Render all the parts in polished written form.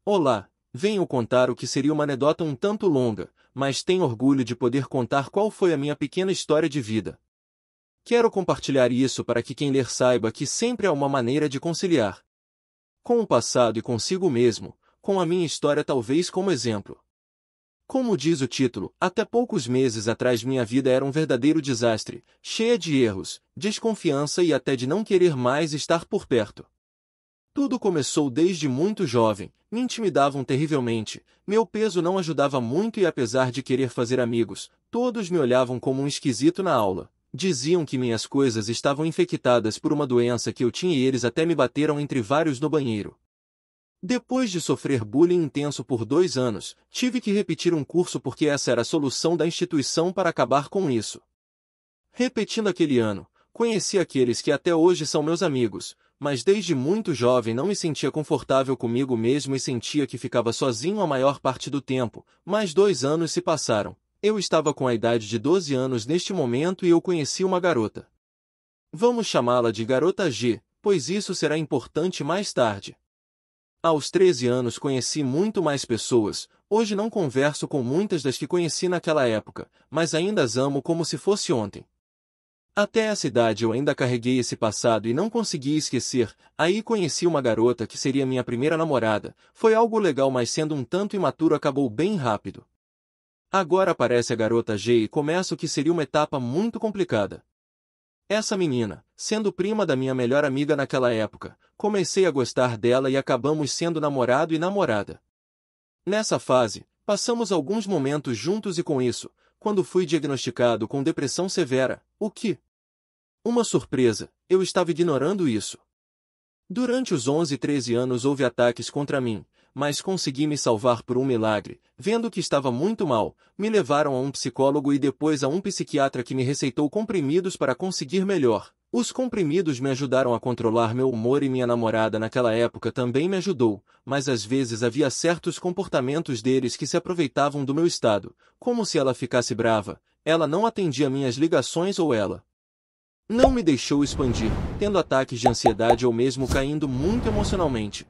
Olá, venho contar o que seria uma anedota um tanto longa, mas tenho orgulho de poder contar qual foi a minha pequena história de vida. Quero compartilhar isso para que quem ler saiba que sempre há uma maneira de conciliar com o passado e consigo mesmo, com a minha história talvez como exemplo. Como diz o título, até poucos meses atrás minha vida era um verdadeiro desastre, cheia de erros, desconfiança e até de não querer mais estar por perto. Tudo começou desde muito jovem, me intimidavam terrivelmente, meu peso não ajudava muito e apesar de querer fazer amigos, todos me olhavam como um esquisito na aula. Diziam que minhas coisas estavam infectadas por uma doença que eu tinha e eles até me bateram entre vários no banheiro. Depois de sofrer bullying intenso por 2 anos, tive que repetir um curso porque essa era a solução da instituição para acabar com isso. Repetindo aquele ano, conheci aqueles que até hoje são meus amigos, mas desde muito jovem não me sentia confortável comigo mesmo e sentia que ficava sozinho a maior parte do tempo. Mais 2 anos se passaram. Eu estava com a idade de 12 anos neste momento e eu conheci uma garota. Vamos chamá-la de Garota G, pois isso será importante mais tarde. Aos 13 anos conheci muito mais pessoas, hoje não converso com muitas das que conheci naquela época, mas ainda as amo como se fosse ontem. Até essa idade eu ainda carreguei esse passado e não conseguia esquecer. Aí conheci uma garota que seria minha primeira namorada. Foi algo legal, mas sendo um tanto imaturo acabou bem rápido. Agora aparece a garota G e começa o que seria uma etapa muito complicada. Essa menina, sendo prima da minha melhor amiga naquela época, comecei a gostar dela e acabamos sendo namorado e namorada. Nessa fase, passamos alguns momentos juntos e com isso, quando fui diagnosticado com depressão severa, o que? Uma surpresa, eu estava ignorando isso. Durante os 11 e 13 anos houve ataques contra mim, mas consegui me salvar por um milagre. Vendo que estava muito mal, me levaram a um psicólogo e depois a um psiquiatra que me receitou comprimidos para conseguir melhor. Os comprimidos me ajudaram a controlar meu humor e minha namorada naquela época também me ajudou, mas às vezes havia certos comportamentos deles que se aproveitavam do meu estado, como se ela ficasse brava, ela não atendia minhas ligações ou ela não me deixou expandir, tendo ataques de ansiedade ou mesmo caindo muito emocionalmente.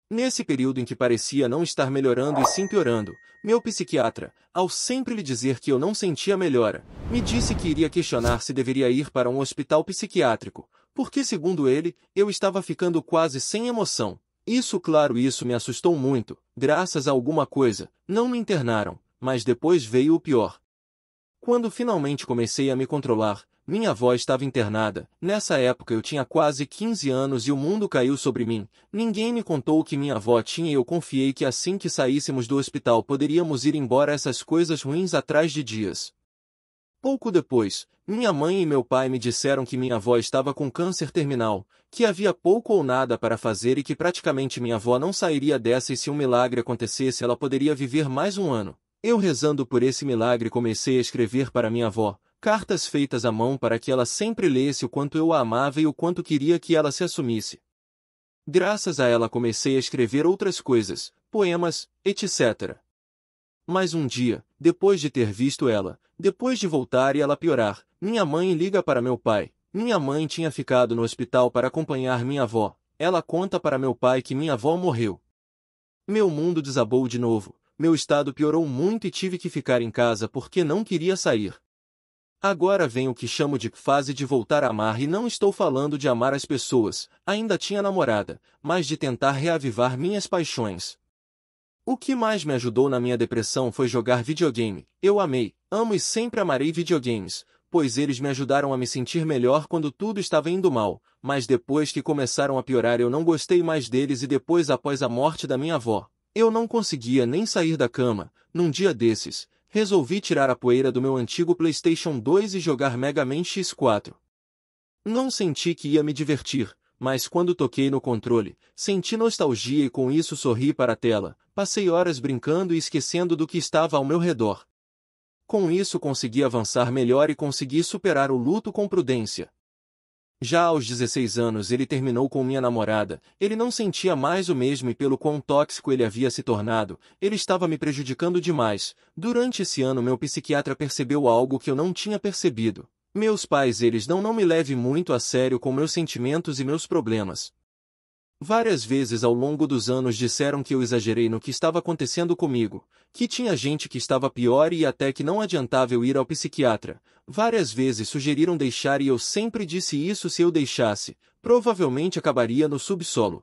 Nesse período em que parecia não estar melhorando e sim piorando, meu psiquiatra, ao sempre lhe dizer que eu não sentia melhora, me disse que iria questionar se deveria ir para um hospital psiquiátrico, porque segundo ele, eu estava ficando quase sem emoção. Isso me assustou muito, graças a alguma coisa, não me internaram, mas depois veio o pior. Quando finalmente comecei a me controlar, minha avó estava internada. Nessa época eu tinha quase 15 anos e o mundo caiu sobre mim. Ninguém me contou o que minha avó tinha e eu confiei que assim que saíssemos do hospital poderíamos ir embora essas coisas ruins atrás de dias. Pouco depois, minha mãe e meu pai me disseram que minha avó estava com câncer terminal, que havia pouco ou nada para fazer e que praticamente minha avó não sairia dessa e se um milagre acontecesse ela poderia viver mais um ano. Eu rezando por esse milagre comecei a escrever para minha avó, cartas feitas à mão para que ela sempre lesse o quanto eu a amava e o quanto queria que ela se assumisse. Graças a ela comecei a escrever outras coisas, poemas, etc. Mas um dia, depois de ter visto ela, depois de voltar e ela piorar, minha mãe liga para meu pai. Minha mãe tinha ficado no hospital para acompanhar minha avó. Ela conta para meu pai que minha avó morreu. Meu mundo desabou de novo. Meu estado piorou muito e tive que ficar em casa porque não queria sair. Agora vem o que chamo de fase de voltar a amar e não estou falando de amar as pessoas, ainda tinha namorada, mas de tentar reavivar minhas paixões. O que mais me ajudou na minha depressão foi jogar videogame. Eu amei, amo e sempre amarei videogames, pois eles me ajudaram a me sentir melhor quando tudo estava indo mal, mas depois que começaram a piorar eu não gostei mais deles e depois após a morte da minha avó, eu não conseguia nem sair da cama. Num dia desses, resolvi tirar a poeira do meu antigo PlayStation 2 e jogar Mega Man X4. Não senti que ia me divertir, mas quando toquei no controle, senti nostalgia e com isso sorri para a tela. Passei horas brincando e esquecendo do que estava ao meu redor. Com isso consegui avançar melhor e consegui superar o luto com prudência. Já aos 16 anos ele terminou com minha namorada, ele não sentia mais o mesmo e pelo quão tóxico ele havia se tornado, ele estava me prejudicando demais. Durante esse ano meu psiquiatra percebeu algo que eu não tinha percebido. Meus pais eles não me levem muito a sério com meus sentimentos e meus problemas. Várias vezes ao longo dos anos disseram que eu exagerei no que estava acontecendo comigo, que tinha gente que estava pior e até que não adiantava eu ir ao psiquiatra. Várias vezes sugeriram deixar e eu sempre disse isso: se eu deixasse, provavelmente acabaria no subsolo.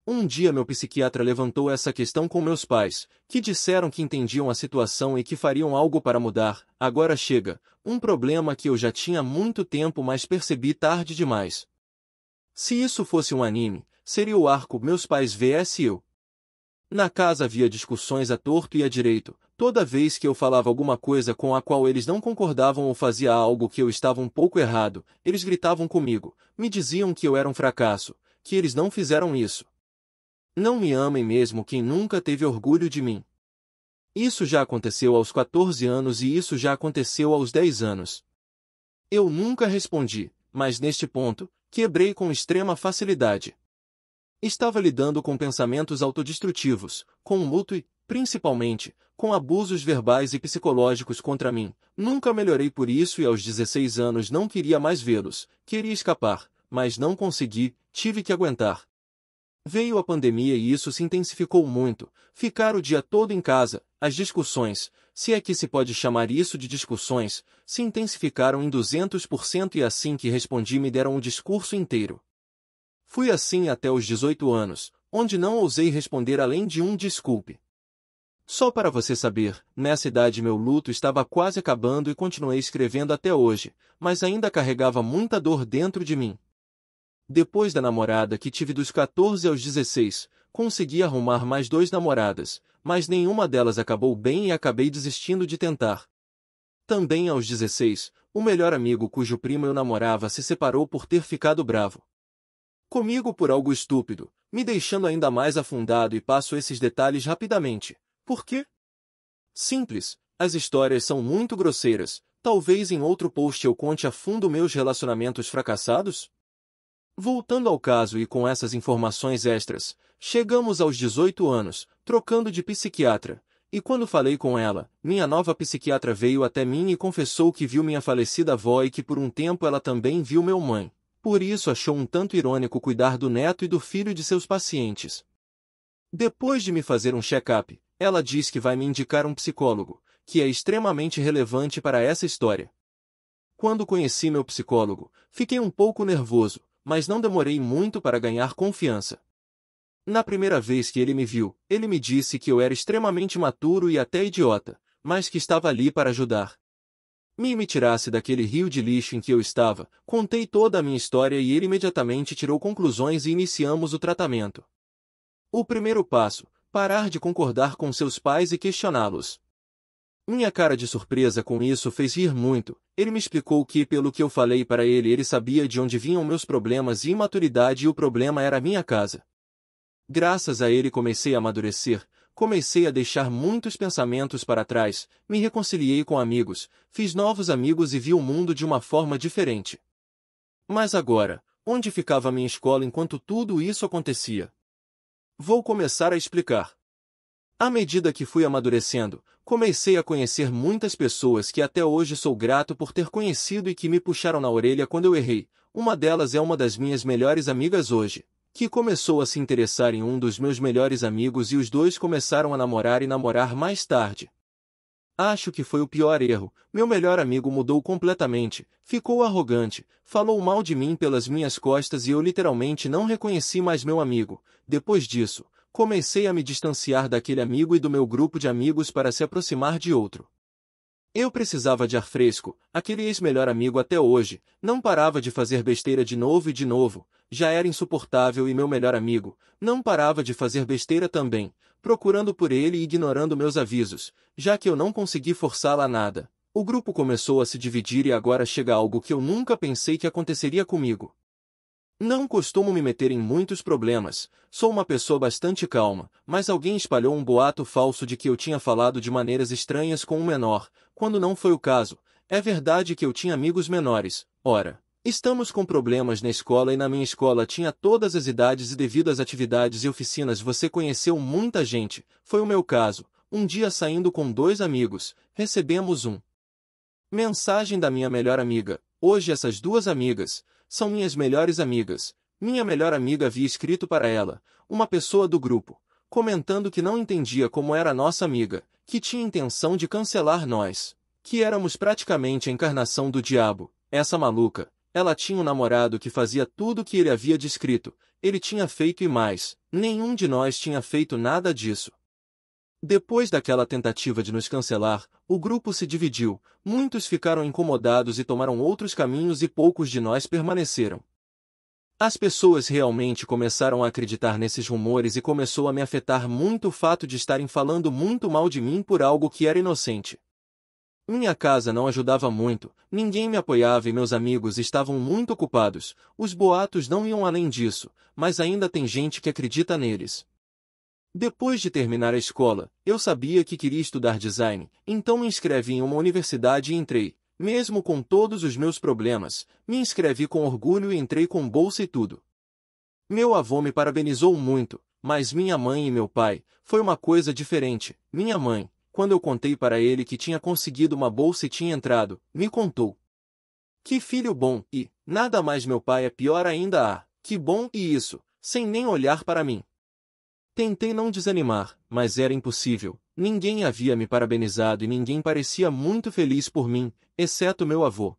Um dia meu psiquiatra levantou essa questão com meus pais, que disseram que entendiam a situação e que fariam algo para mudar. Agora chega, um problema que eu já tinha há muito tempo, mas percebi tarde demais. Se isso fosse um anime, seria o arco Meus Pais vs Eu. Na casa havia discussões à torto e à direito. Toda vez que eu falava alguma coisa com a qual eles não concordavam ou fazia algo que eu estava um pouco errado, eles gritavam comigo, me diziam que eu era um fracasso, que eles não fizeram isso. Não me amem mesmo quem nunca teve orgulho de mim. Isso já aconteceu aos 14 anos e isso já aconteceu aos 10 anos. Eu nunca respondi, mas neste ponto, quebrei com extrema facilidade. Estava lidando com pensamentos autodestrutivos, com o luto e, principalmente, com abusos verbais e psicológicos contra mim. Nunca melhorei por isso e aos 16 anos não queria mais vê-los, queria escapar, mas não consegui, tive que aguentar. Veio a pandemia e isso se intensificou muito, ficar o dia todo em casa, as discussões, se é que se pode chamar isso de discussões, se intensificaram em 200% e assim que respondi me deram o discurso inteiro. Fui assim até os 18 anos, onde não ousei responder além de um desculpe. Só para você saber, nessa idade meu luto estava quase acabando e continuei escrevendo até hoje, mas ainda carregava muita dor dentro de mim. Depois da namorada que tive dos 14 aos 16, consegui arrumar mais 2 namoradas, mas nenhuma delas acabou bem e acabei desistindo de tentar. Também aos 16, o melhor amigo cujo primo eu namorava se separou por ter ficado bravo comigo por algo estúpido, me deixando ainda mais afundado e passo esses detalhes rapidamente. Por quê? Simples, as histórias são muito grosseiras, talvez em outro post eu conte a fundo meus relacionamentos fracassados? Voltando ao caso e com essas informações extras, chegamos aos 18 anos, trocando de psiquiatra, e quando falei com ela, minha nova psiquiatra veio até mim e confessou que viu minha falecida avó e que por um tempo ela também viu minha mãe. Por isso achou um tanto irônico cuidar do neto e do filho de seus pacientes. Depois de me fazer um check-up, ela diz que vai me indicar um psicólogo, que é extremamente relevante para essa história. Quando conheci meu psicólogo, fiquei um pouco nervoso, mas não demorei muito para ganhar confiança. Na primeira vez que ele me viu, ele me disse que eu era extremamente maturo e até idiota, mas que estava ali para ajudar. Me tirasse daquele rio de lixo em que eu estava, contei toda a minha história e ele imediatamente tirou conclusões e iniciamos o tratamento. O primeiro passo, parar de concordar com seus pais e questioná-los. Minha cara de surpresa com isso fez rir muito. Ele me explicou que, pelo que eu falei para ele, ele sabia de onde vinham meus problemas e imaturidade e o problema era a minha casa. Graças a ele comecei a amadurecer, comecei a deixar muitos pensamentos para trás, me reconciliei com amigos, fiz novos amigos e vi o mundo de uma forma diferente. Mas agora, onde ficava a minha escola enquanto tudo isso acontecia? Vou começar a explicar. À medida que fui amadurecendo, comecei a conhecer muitas pessoas que até hoje sou grato por ter conhecido e que me puxaram na orelha quando eu errei. Uma delas é uma das minhas melhores amigas hoje, que começou a se interessar em um dos meus melhores amigos e os dois começaram a namorar e namorar mais tarde. Acho que foi o pior erro. Meu melhor amigo mudou completamente, ficou arrogante, falou mal de mim pelas minhas costas e eu literalmente não reconheci mais meu amigo. Depois disso, comecei a me distanciar daquele amigo e do meu grupo de amigos para se aproximar de outro. Eu precisava de ar fresco, aquele ex-melhor amigo até hoje, não parava de fazer besteira de novo, já era insuportável e meu melhor amigo, não parava de fazer besteira também, procurando por ele e ignorando meus avisos, já que eu não consegui forçá-la a nada. O grupo começou a se dividir e agora chega algo que eu nunca pensei que aconteceria comigo. Não costumo me meter em muitos problemas, sou uma pessoa bastante calma, mas alguém espalhou um boato falso de que eu tinha falado de maneiras estranhas com um menor, quando não foi o caso. É verdade que eu tinha amigos menores. Ora, estamos com problemas na escola e na minha escola tinha todas as idades e devido às atividades e oficinas você conheceu muita gente, foi o meu caso. Um dia saindo com 2 amigos, recebemos mensagem da minha melhor amiga. Hoje essas 2 amigas são minhas melhores amigas. Minha melhor amiga havia escrito para ela, uma pessoa do grupo, comentando que não entendia como era nossa amiga, que tinha intenção de cancelar nós, que éramos praticamente a encarnação do diabo. Essa maluca, ela tinha um namorado que fazia tudo o que ele havia descrito, ele tinha feito e mais, nenhum de nós tinha feito nada disso. Depois daquela tentativa de nos cancelar, o grupo se dividiu, muitos ficaram incomodados e tomaram outros caminhos e poucos de nós permaneceram. As pessoas realmente começaram a acreditar nesses rumores e começou a me afetar muito o fato de estarem falando muito mal de mim por algo que era inocente. Minha casa não ajudava muito, ninguém me apoiava e meus amigos estavam muito ocupados, os boatos não iam além disso, mas ainda tem gente que acredita neles. Depois de terminar a escola, eu sabia que queria estudar design, então me inscrevi em uma universidade e entrei. Mesmo com todos os meus problemas, me inscrevi com orgulho e entrei com bolsa e tudo. Meu avô me parabenizou muito, mas minha mãe e meu pai, foi uma coisa diferente. Minha mãe, quando eu contei para ele que tinha conseguido uma bolsa e tinha entrado, me contou. Que filho bom, e, nada mais meu pai é pior ainda, que bom e isso, sem nem olhar para mim. Tentei não desanimar, mas era impossível. Ninguém havia me parabenizado e ninguém parecia muito feliz por mim, exceto meu avô.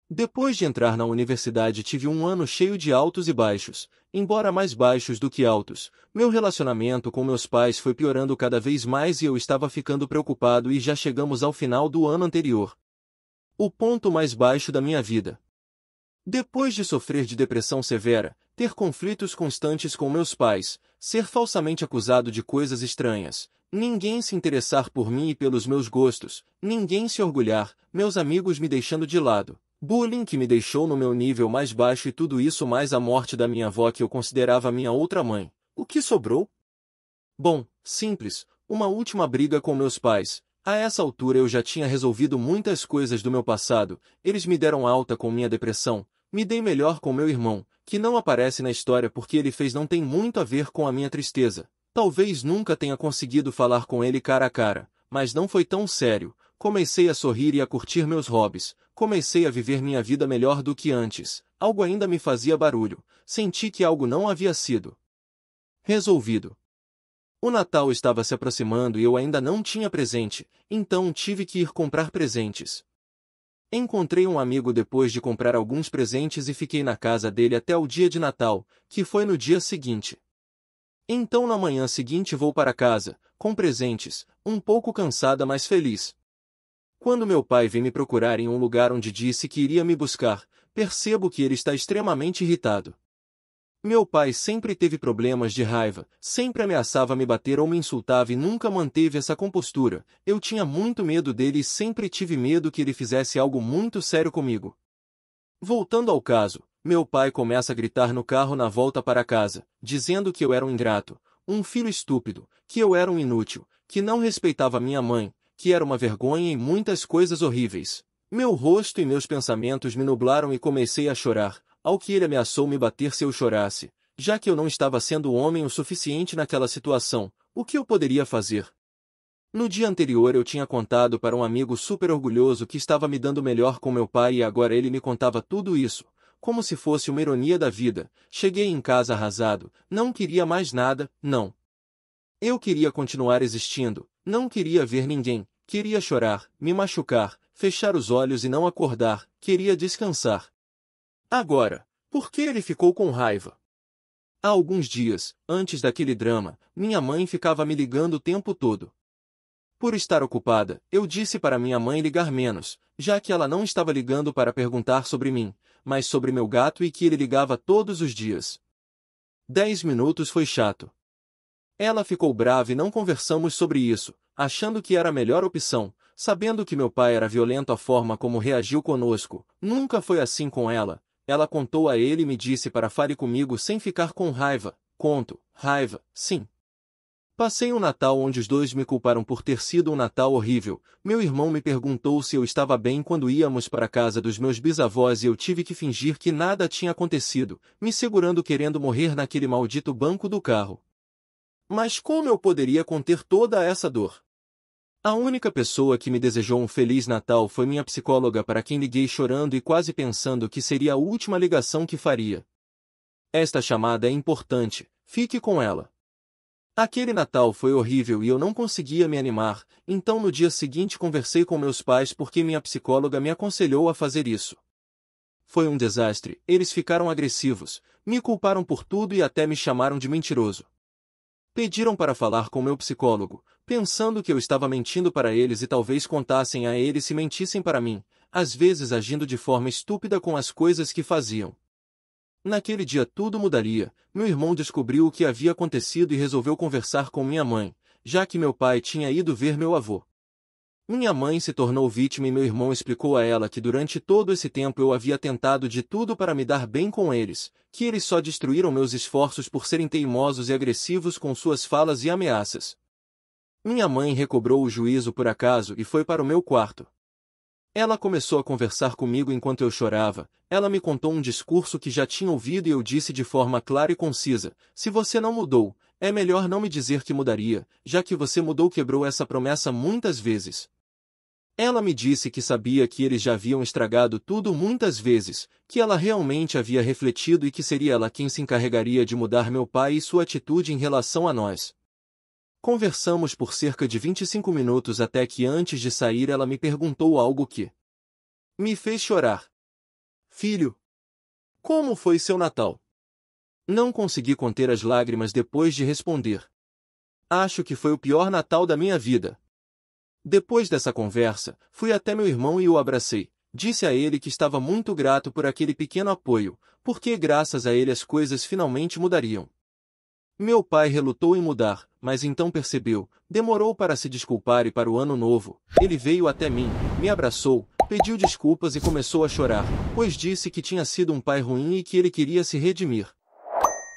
Depois de entrar na universidade tive um ano cheio de altos e baixos, embora mais baixos do que altos. Meu relacionamento com meus pais foi piorando cada vez mais e eu estava ficando preocupado e já chegamos ao final do ano anterior. O ponto mais baixo da minha vida. Depois de sofrer de depressão severa, ter conflitos constantes com meus pais, ser falsamente acusado de coisas estranhas, ninguém se interessar por mim e pelos meus gostos, ninguém se orgulhar, meus amigos me deixando de lado, bullying que me deixou no meu nível mais baixo e tudo isso mais a morte da minha avó que eu considerava minha outra mãe. O que sobrou? Bom, simples, uma última briga com meus pais. A essa altura eu já tinha resolvido muitas coisas do meu passado, eles me deram alta com minha depressão, me dei melhor com meu irmão, que não aparece na história porque ele fez não tem muito a ver com a minha tristeza. Talvez nunca tenha conseguido falar com ele cara a cara, mas não foi tão sério. Comecei a sorrir e a curtir meus hobbies, comecei a viver minha vida melhor do que antes. Algo ainda me fazia barulho, senti que algo não havia sido resolvido. O Natal estava se aproximando e eu ainda não tinha presente, então tive que ir comprar presentes. Encontrei um amigo depois de comprar alguns presentes e fiquei na casa dele até o dia de Natal, que foi no dia seguinte. Então na manhã seguinte vou para casa, com presentes, um pouco cansada mas feliz. Quando meu pai vem me procurar em um lugar onde disse que iria me buscar, percebo que ele está extremamente irritado. Meu pai sempre teve problemas de raiva, sempre ameaçava me bater ou me insultava e nunca manteve essa compostura. Eu tinha muito medo dele e sempre tive medo que ele fizesse algo muito sério comigo. Voltando ao caso, meu pai começa a gritar no carro na volta para casa, dizendo que eu era um ingrato, um filho estúpido, que eu era um inútil, que não respeitava minha mãe, que era uma vergonha e muitas coisas horríveis. Meu rosto e meus pensamentos me nublaram e comecei a chorar. Ao que ele ameaçou me bater se eu chorasse, já que eu não estava sendo homem o suficiente naquela situação, o que eu poderia fazer? No dia anterior eu tinha contado para um amigo super orgulhoso que estava me dando melhor com meu pai e agora ele me contava tudo isso, como se fosse uma ironia da vida. Cheguei em casa arrasado, não queria mais nada, não. Eu queria continuar existindo, não queria ver ninguém, queria chorar, me machucar, fechar os olhos e não acordar, queria descansar. Agora, por que ele ficou com raiva? Há alguns dias, antes daquele drama, minha mãe ficava me ligando o tempo todo. Por estar ocupada, eu disse para minha mãe ligar menos, já que ela não estava ligando para perguntar sobre mim, mas sobre meu gato e que ele ligava todos os dias. 10 minutos foi chato. Ela ficou brava e não conversamos sobre isso, achando que era a melhor opção, sabendo que meu pai era violento a forma como reagiu conosco, nunca foi assim com ela. Ela contou a ele e me disse para fale comigo sem ficar com raiva. Conto, raiva, sim. Passei um Natal onde os dois me culparam por ter sido um Natal horrível. Meu irmão me perguntou se eu estava bem quando íamos para a casa dos meus bisavós e eu tive que fingir que nada tinha acontecido, me segurando querendo morrer naquele maldito banco do carro. Mas como eu poderia conter toda essa dor? A única pessoa que me desejou um Feliz Natal foi minha psicóloga para quem liguei chorando e quase pensando que seria a última ligação que faria. Esta chamada é importante, fique com ela. Aquele Natal foi horrível e eu não conseguia me animar, então no dia seguinte conversei com meus pais porque minha psicóloga me aconselhou a fazer isso. Foi um desastre, eles ficaram agressivos, me culparam por tudo e até me chamaram de mentiroso. Pediram para falar com meu psicólogo, pensando que eu estava mentindo para eles e talvez contassem a eles se mentissem para mim, às vezes agindo de forma estúpida com as coisas que faziam. Naquele dia tudo mudaria, meu irmão descobriu o que havia acontecido e resolveu conversar com minha mãe, já que meu pai tinha ido ver meu avô. Minha mãe se tornou vítima e meu irmão explicou a ela que durante todo esse tempo eu havia tentado de tudo para me dar bem com eles, que eles só destruíram meus esforços por serem teimosos e agressivos com suas falas e ameaças. Minha mãe recobrou o juízo por acaso e foi para o meu quarto. Ela começou a conversar comigo enquanto eu chorava, ela me contou um discurso que já tinha ouvido e eu disse de forma clara e concisa: se você não mudou, é melhor não me dizer que mudaria, já que você mudou quebrou essa promessa muitas vezes. Ela me disse que sabia que eles já haviam estragado tudo muitas vezes, que ela realmente havia refletido e que seria ela quem se encarregaria de mudar meu pai e sua atitude em relação a nós. Conversamos por cerca de 25 minutos até que antes de sair ela me perguntou algo que me fez chorar. Filho, como foi seu Natal? Não consegui conter as lágrimas depois de responder. Acho que foi o pior Natal da minha vida. Depois dessa conversa, fui até meu irmão e o abracei. Disse a ele que estava muito grato por aquele pequeno apoio, porque graças a ele as coisas finalmente mudariam. Meu pai relutou em mudar, mas então percebeu, demorou para se desculpar e para o ano novo, ele veio até mim, me abraçou, pediu desculpas e começou a chorar, pois disse que tinha sido um pai ruim e que ele queria se redimir.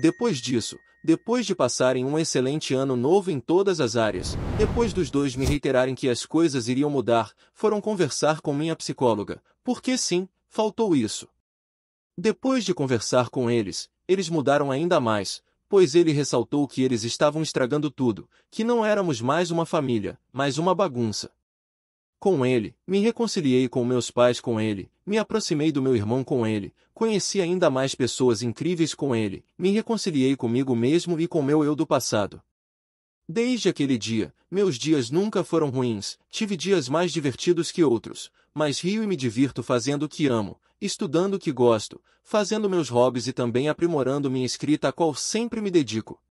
Depois disso, depois de passarem um excelente ano novo em todas as áreas, depois dos dois me reiterarem que as coisas iriam mudar, foram conversar com minha psicóloga, porque sim, faltou isso. Depois de conversar com eles, eles mudaram ainda mais, pois ele ressaltou que eles estavam estragando tudo, que não éramos mais uma família, mas uma bagunça. Com ele, me reconciliei com meus pais com ele, me aproximei do meu irmão com ele, conheci ainda mais pessoas incríveis com ele, me reconciliei comigo mesmo e com meu eu do passado. Desde aquele dia, meus dias nunca foram ruins, tive dias mais divertidos que outros, mas rio e me divirto fazendo o que amo, estudando o que gosto, fazendo meus hobbies e também aprimorando minha escrita a qual sempre me dedico.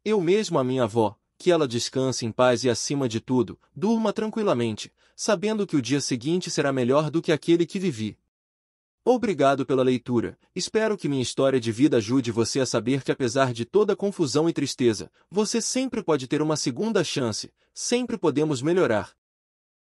Eu mesmo a minha avó, que ela descanse em paz e acima de tudo, durma tranquilamente, sabendo que o dia seguinte será melhor do que aquele que vivi. Obrigado pela leitura, espero que minha história de vida ajude você a saber que apesar de toda confusão e tristeza, você sempre pode ter uma segunda chance, sempre podemos melhorar.